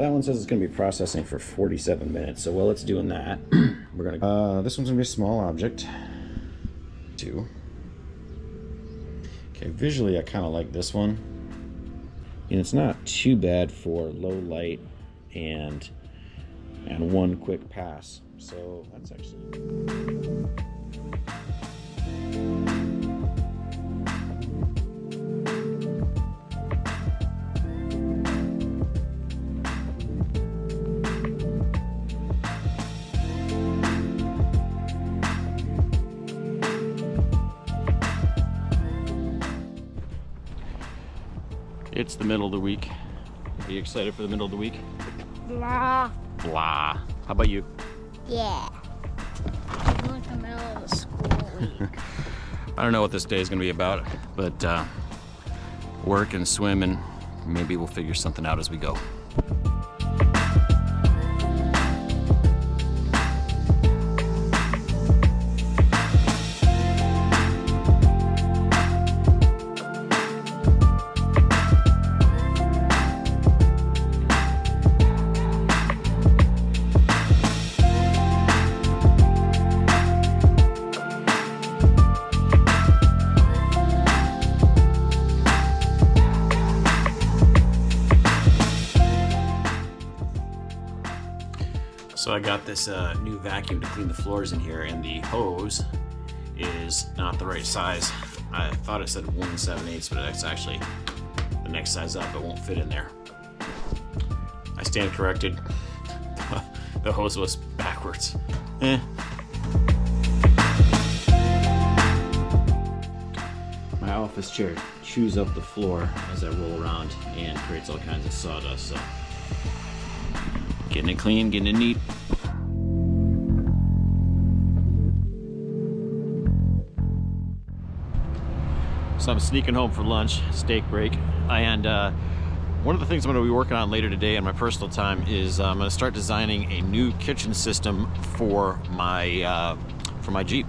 That one says it's going to be processing for 47 minutes. So while it's doing that, we're going to... this one's going to be a small object. 2. Okay, visually I kind of like this one. And it's not too bad for low light and one quick pass. So that's actually... It's the middle of the week. Are you excited for the middle of the week? Blah. Blah. How about you? Yeah. It's like the middle of the school week. I don't know what this day is going to be about, but work and swim, and maybe we'll figure something out as we go. So I got this new vacuum to clean the floors in here, and the hose is not the right size. I thought it said 1 7/8, but it's actually the next size up. It won't fit in there. I stand corrected. The hose was backwards. My office chair chews up the floor as I roll around and creates all kinds of sawdust. So getting it clean, getting it neat. So I'm sneaking home for lunch, steak break, and one of the things I'm going to be working on later today in my personal time is I'm going to start designing a new kitchen system for my Jeep.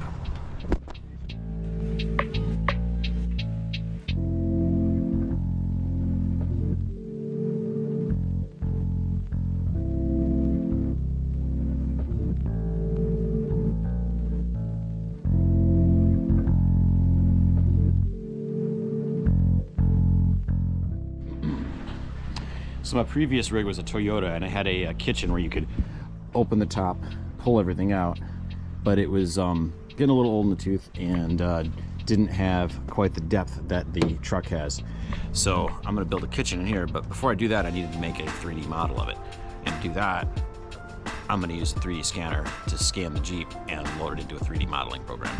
So my previous rig was a Toyota, and it had a kitchen where you could open the top, pull everything out, but it was getting a little old in the tooth and didn't have quite the depth that the truck has. So I'm going to build a kitchen in here, but before I do that I needed to make a 3D model of it. And to do that, I'm going to use a 3D scanner to scan the Jeep and load it into a 3D modeling program.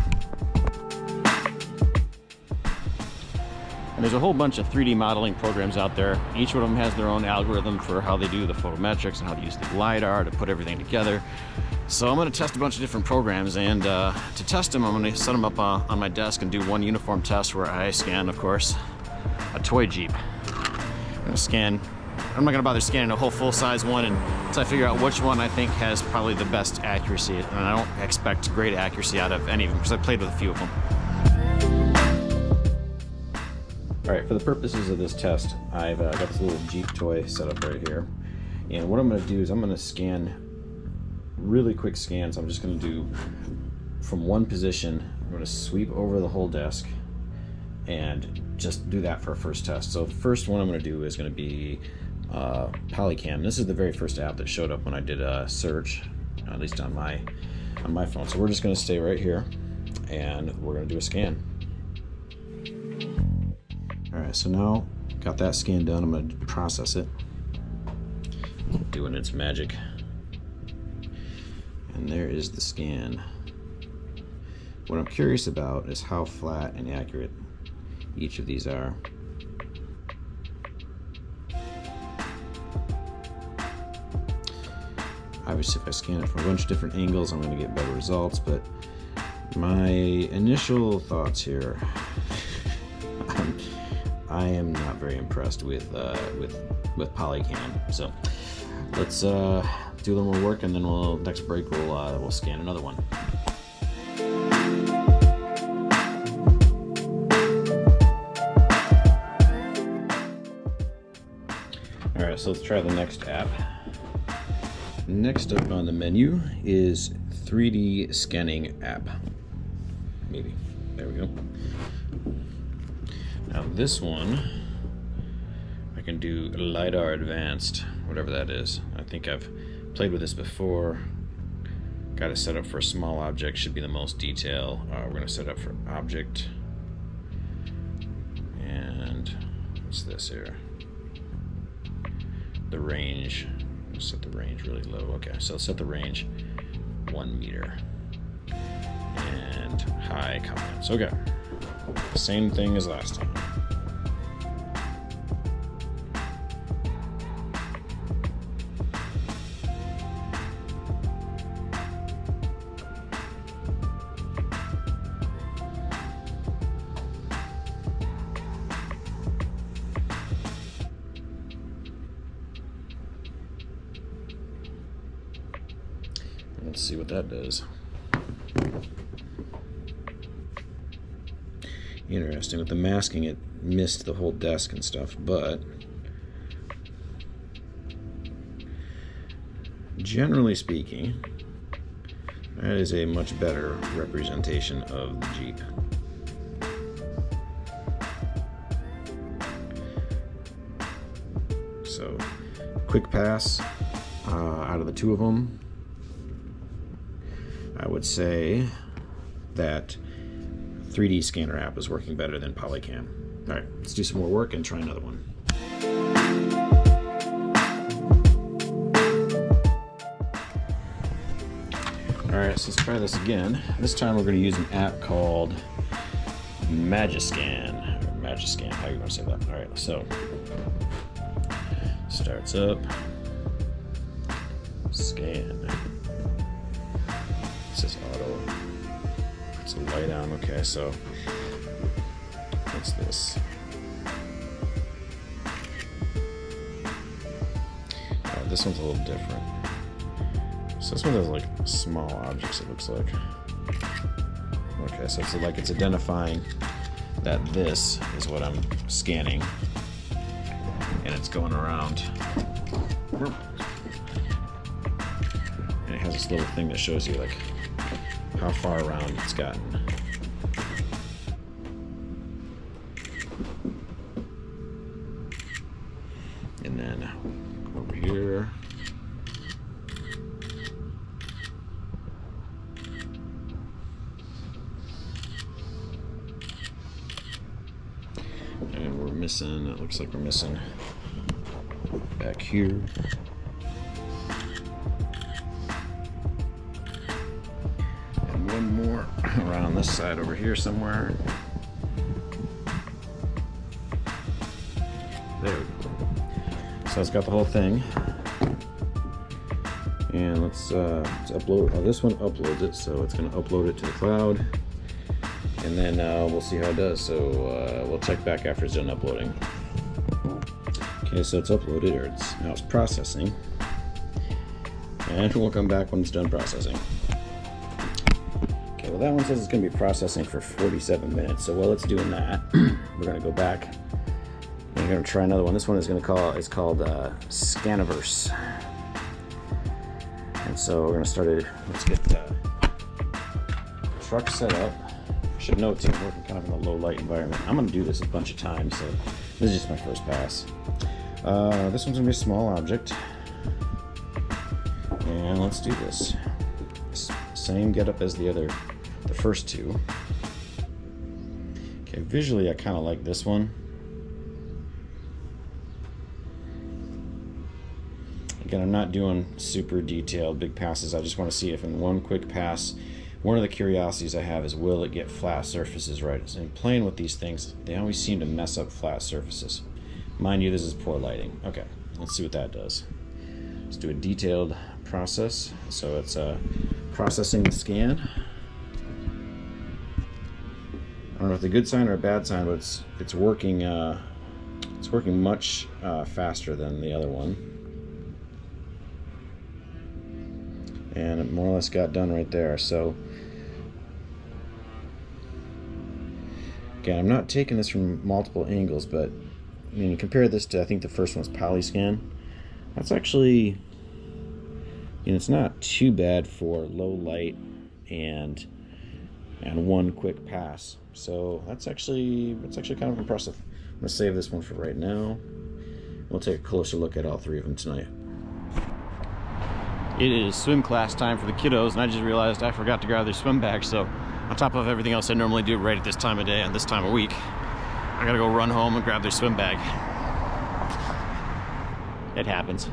And there's a whole bunch of 3D modeling programs out there. Each one of them has their own algorithm for how they do the photometrics and how to use the LiDAR to put everything together. So I'm going to test a bunch of different programs, and to test them I'm going to set them up on my desk and do one uniform test where I scan, of course, a toy Jeep. I'm going to scan, I'm not going to bother scanning a whole full-size one until I figure out which one I think has probably the best accuracy, and I don't expect great accuracy out of any of them because I've played with a few of them. Alright, for the purposes of this test, I've got this little Jeep toy set up right here. And what I'm going to do is I'm going to scan really quick scans. I'm just going to do from one position. I'm going to sweep over the whole desk and just do that for a first test. So the first one I'm going to do is going to be Polycam. This is the very first app that showed up when I did a search, at least on my phone. So we're just going to stay right here and we're going to do a scan. Alright, so now got that scan done, I'm going to process it. Doing its magic. And there is the scan. What I'm curious about is how flat and accurate each of these are. Obviously if I scan it from a bunch of different angles I'm going to get better results, but my initial thoughts here, I am not very impressed with Polycam. So let's do a little more work, and then next break we'll scan another one. All right, so let's try the next app. Next up on the menu is 3D scanning app. Maybe. There we go. Now this one, I can do LiDAR advanced, whatever that is. I think I've played with this before. Got it set up for a small object, should be the most detail. We're going to set up for object. And what's this here? The range. Let's set the range really low. Okay, so set the range 1 meter. And high confidence. Okay. Same thing as last time. Let's see what that does. Interesting. With the masking, it missed the whole desk and stuff, but generally speaking, that is a much better representation of the Jeep. So, quick pass out of the two of them. I would say that 3D scanner app is working better than Polycam. All right, let's do some more work and try another one. All right, so let's try this again. This time we're going to use an app called Magiscan. Magiscan, how are you going to say that? All right, so starts up, scan. It says auto. It's a light on. Okay, so what's this? Oh, this one's a little different. So this one has like small objects, it looks like. Okay, so it's like it's identifying that this is what I'm scanning, and it's going around. And it has this little thing that shows you like how far around it's gotten. And then over here. And we're missing, it looks like we're missing back here. One more around this side over here somewhere. There we go. So it's got the whole thing. And let's upload. Oh, this one uploads it, so it's going to upload it to the cloud. And then we'll see how it does. So we'll check back after it's done uploading. Okay, so it's uploaded, or now it's processing. And we'll come back when it's done processing. Well, that one says it's going to be processing for 47 minutes. So while it's doing that, we're going to go back and we're going to try another one. This one is called Scaniverse. And so we're going to start it. Let's get the truck set up. Should note too, I'm working kind of in a low light environment. I'm going to do this a bunch of times, so this is just my first pass. This one's going to be a small object. And let's do this. Same getup as the first two. Okay, visually I kind of like this one. Again, I'm not doing super detailed big passes. I just want to see if in one quick pass, one of the curiosities I have is, will it get flat surfaces right? And playing with these things, they always seem to mess up flat surfaces. Mind you, this is poor lighting. Okay, let's see what that does. Let's do a detailed process. So it's processing the scan. I don't know if it's a good sign or a bad sign, but it's working much faster than the other one. And it more or less got done right there. So again, I'm not taking this from multiple angles, but I mean, compare this to, I think the first one's Polyscan. That's actually And it's not too bad for low light and one quick pass. So that's actually kind of impressive. I'm gonna save this one for right now. We'll take a closer look at all three of them tonight. It is swim class time for the kiddos, and I just realized I forgot to grab their swim bag. So on top of everything else I normally do right at this time of day and this time of week, I gotta go run home and grab their swim bag. It happens.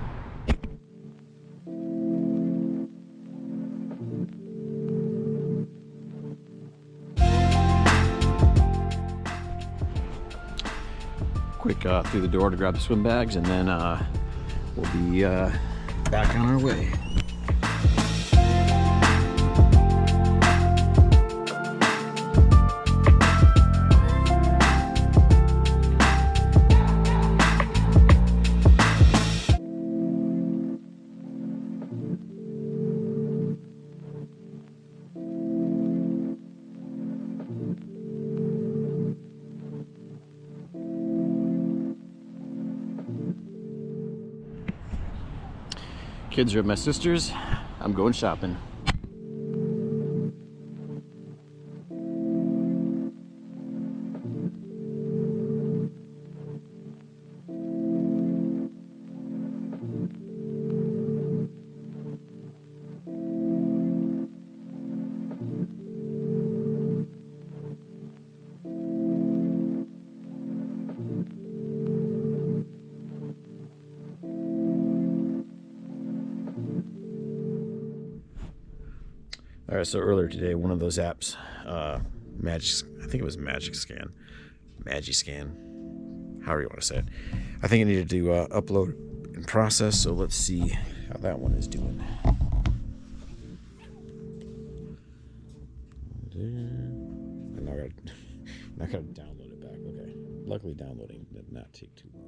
Quick through the door to grab the swim bags, and then we'll be back on our way. Kids are at my sister's. I'm going shopping. All right, so earlier today, one of those apps, I think it was Magiscan, however you want to say it. I think it needed to upload and process, so let's see how that one is doing. I'm not gonna download it back. Okay, luckily downloading did not take too long.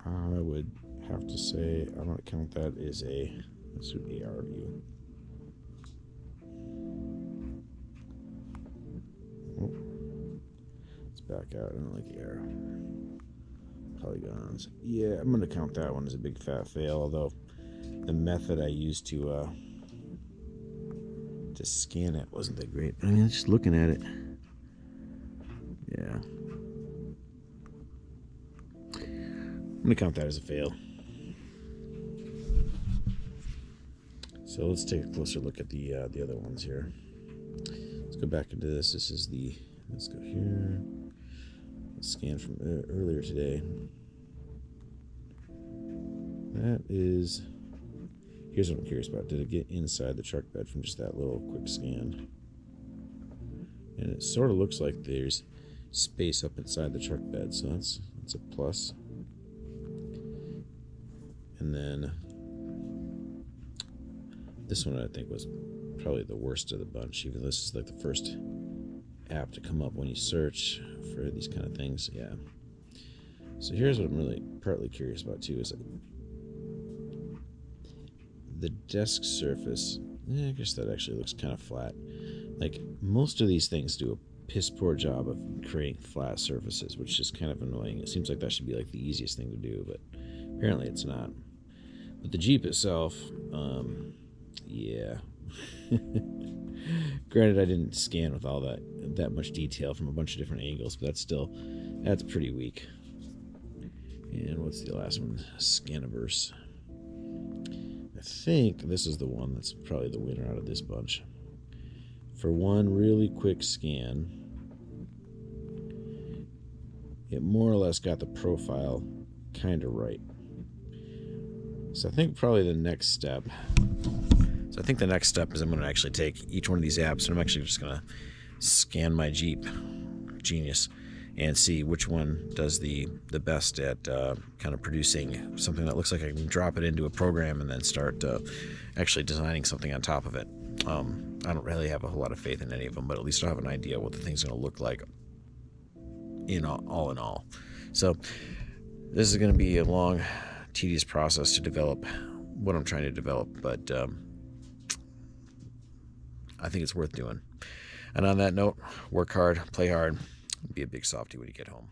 I would have to say I'm going to count that as let's do AR view. Oh, let's back out. I don't like the arrow. Polygons. Yeah, I'm going to count that one as a big fat fail, although the method I used to scan it wasn't that great. I mean, just looking at it. Yeah. I'm gonna count that as a fail. So let's take a closer look at the other ones here. Let's go back into this. Let's go here. Let's scan from earlier today. Here's what I'm curious about. Did it get inside the truck bed from just that little quick scan? And it sort of looks like there's space up inside the truck bed, so that's a plus. And then this one I think was probably the worst of the bunch, even though this is like the first app to come up when you search for these kind of things. Yeah. So here's what I'm really partly curious about too, is the desk surface. I guess that actually looks kind of flat. Like most of these things do a piss poor job of creating flat surfaces, which is kind of annoying. It seems like that should be like the easiest thing to do, but apparently it's not. But the Jeep itself, yeah. Granted, I didn't scan with all that much detail from a bunch of different angles, but that's pretty weak. And what's the last one? Scaniverse. I think this is the one that's probably the winner out of this bunch. For one really quick scan, it more or less got the profile kind of right. So I think probably the next step. So I think the next step is I'm going to actually take each one of these apps, and I'm actually just going to scan my Jeep Genius and see which one does the best at kind of producing something that looks like I can drop it into a program and then start actually designing something on top of it. I don't really have a whole lot of faith in any of them, but at least I have an idea what the thing's going to look like all in all. So this is going to be a long, tedious process to develop what I'm trying to develop, but I think it's worth doing. And on that note, work hard, play hard, be a big softy when you get home.